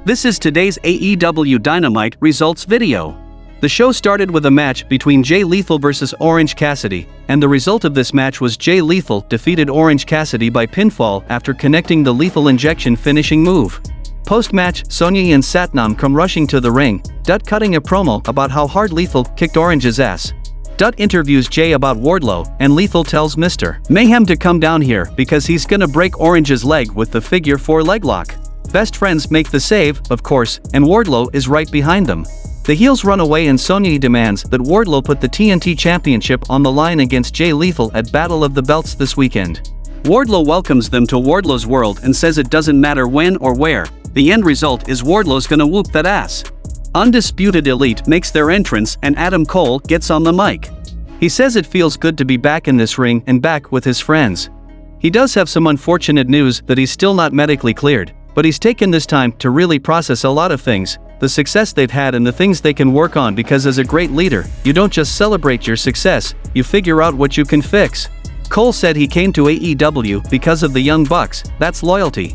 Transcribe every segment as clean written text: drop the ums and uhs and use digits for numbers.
This is today's AEW Dynamite results video. The show started with a match between Jay Lethal vs Orange Cassidy, and the result of this match was Jay Lethal defeated Orange Cassidy by pinfall after connecting the lethal injection finishing move. Post-match, Sonya and Satnam come rushing to the ring, cutting a promo about how hard Lethal kicked Orange's ass. Interviews Jay about Wardlow, and Lethal tells Mr. Mayhem to come down here because he's gonna break Orange's leg with the figure 4 leg lock. Best friends make the save, of course, and Wardlow is right behind them. The heels run away and Sonya demands that Wardlow put the TNT Championship on the line against Jay Lethal at Battle of the Belts this weekend. Wardlow welcomes them to Wardlow's world and says it doesn't matter when or where, the end result is Wardlow's gonna whoop that ass. Undisputed Elite makes their entrance and Adam Cole gets on the mic. He says it feels good to be back in this ring and back with his friends. He does have some unfortunate news that he's still not medically cleared, but he's taken this time to really process a lot of things, the success they've had and the things they can work on, because as a great leader, you don't just celebrate your success, you figure out what you can fix. Cole said he came to AEW because of the Young Bucks, that's loyalty.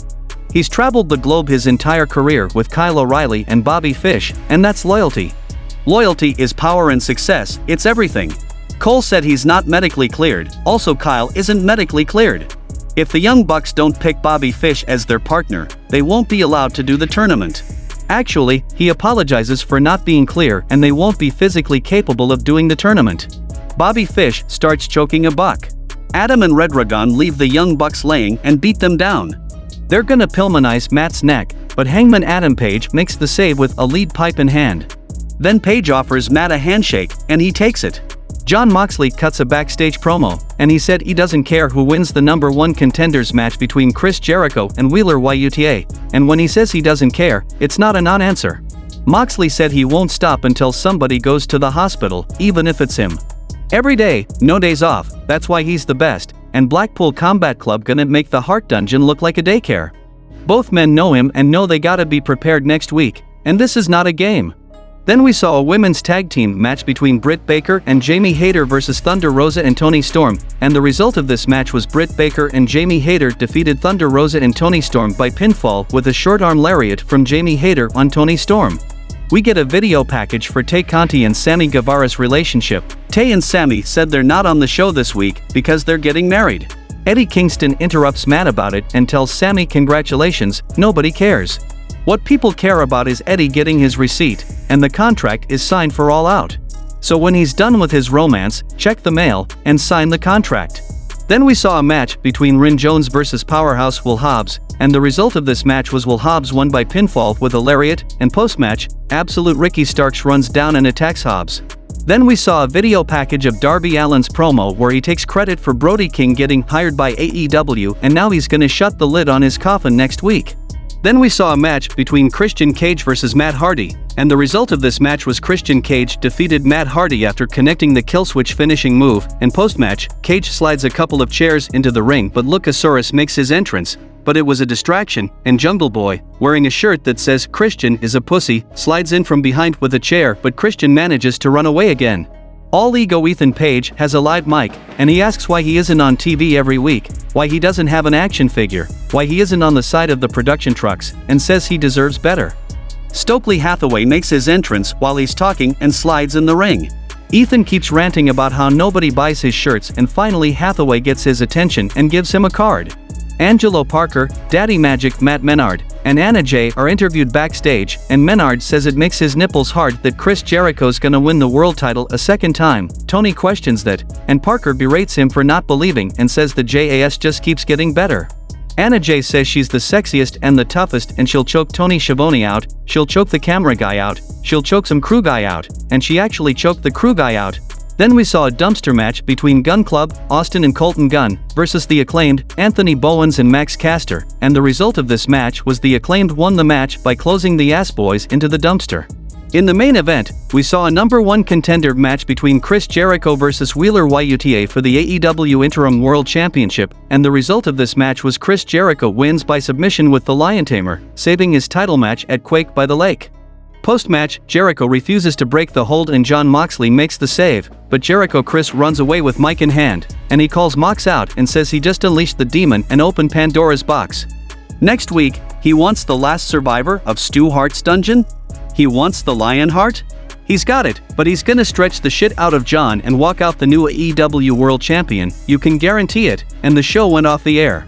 He's traveled the globe his entire career with Kyle O'Reilly and Bobby Fish, and that's loyalty. Loyalty is power and success, it's everything. Cole said he's not medically cleared, also Kyle isn't medically cleared. If the Young Bucks don't pick Bobby Fish as their partner, they won't be allowed to do the tournament. Actually, he apologizes for not being clear and they won't be physically capable of doing the tournament. Bobby Fish starts choking a buck. Adam and Red Dragon leave the Young Bucks laying and beat them down. They're gonna Pillmanize Matt's neck, but Hangman Adam Page makes the save with a lead pipe in hand. Then Page offers Matt a handshake, and he takes it. Jon Moxley cuts a backstage promo, and he said he doesn't care who wins the #1 contenders match between Chris Jericho and Wheeler Yuta, and when he says he doesn't care, it's not a non-answer. Moxley said he won't stop until somebody goes to the hospital, even if it's him. Every day, no days off, that's why he's the best, and Blackpool Combat Club gonna make the Heart Dungeon look like a daycare. Both men know him and know they gotta be prepared next week, and this is not a game. Then we saw a women's tag team match between Britt Baker and Jamie Hayter vs Thunder Rosa and Toni Storm, and the result of this match was Britt Baker and Jamie Hayter defeated Thunder Rosa and Toni Storm by pinfall with a short arm lariat from Jamie Hayter on Toni Storm. We get a video package for Tay Conti and Sammy Guevara's relationship. Tay and Sammy said they're not on the show this week because they're getting married. Eddie Kingston interrupts Matt about it and tells Sammy congratulations, nobody cares. What people care about is Eddie getting his receipt, and the contract is signed for All Out. So when he's done with his romance, check the mail, and sign the contract. Then we saw a match between Rin Jones vs Powerhouse Will Hobbs, and the result of this match was Will Hobbs won by pinfall with a lariat, and post-match, Absolute Ricky Starks runs down and attacks Hobbs. Then we saw a video package of Darby Allin's promo where he takes credit for Brody King getting hired by AEW, and now he's gonna shut the lid on his coffin next week. Then we saw a match between Christian Cage vs Matt Hardy, and the result of this match was Christian Cage defeated Matt Hardy after connecting the killswitch finishing move, and post-match, Cage slides a couple of chairs into the ring but Luchasaurus makes his entrance, but it was a distraction, and Jungle Boy, wearing a shirt that says Christian is a pussy, slides in from behind with a chair but Christian manages to run away again. All Ego Ethan Page has a live mic, and he asks why he isn't on TV every week, why he doesn't have an action figure, why he isn't on the side of the production trucks, and says he deserves better. Stokely Hathaway makes his entrance while he's talking and slides in the ring. Ethan keeps ranting about how nobody buys his shirts, and finally Hathaway gets his attention and gives him a card. Angelo Parker, Daddy Magic Matt Menard, and Anna Jay are interviewed backstage, and Menard says it makes his nipples hard that Chris Jericho's gonna win the world title a second time. Tony questions that, and Parker berates him for not believing and says the JAS just keeps getting better. Anna Jay says she's the sexiest and the toughest, and she'll choke Tony Schiavone out, she'll choke the camera guy out, she'll choke some crew guy out, and she actually choked the crew guy out. Then we saw a dumpster match between Gun Club, Austin and Colton Gunn, versus the Acclaimed, Anthony Bowens and Max Caster, and the result of this match was the Acclaimed won the match by closing the Ass Boys into the dumpster. In the main event, we saw a #1 contender match between Chris Jericho vs Wheeler Yuta for the AEW Interim World Championship, and the result of this match was Chris Jericho wins by submission with the Lion Tamer, saving his title match at Quake by the Lake. Post-match, Jericho refuses to break the hold and Jon Moxley makes the save, but Jericho Chris runs away with mic in hand, and he calls Mox out and says he just unleashed the demon and opened Pandora's box. Next week, he wants the last survivor of Stu Hart's dungeon? He wants the Lion Heart? He's got it, but he's gonna stretch the shit out of John and walk out the new AEW World Champion, you can guarantee it, and the show went off the air.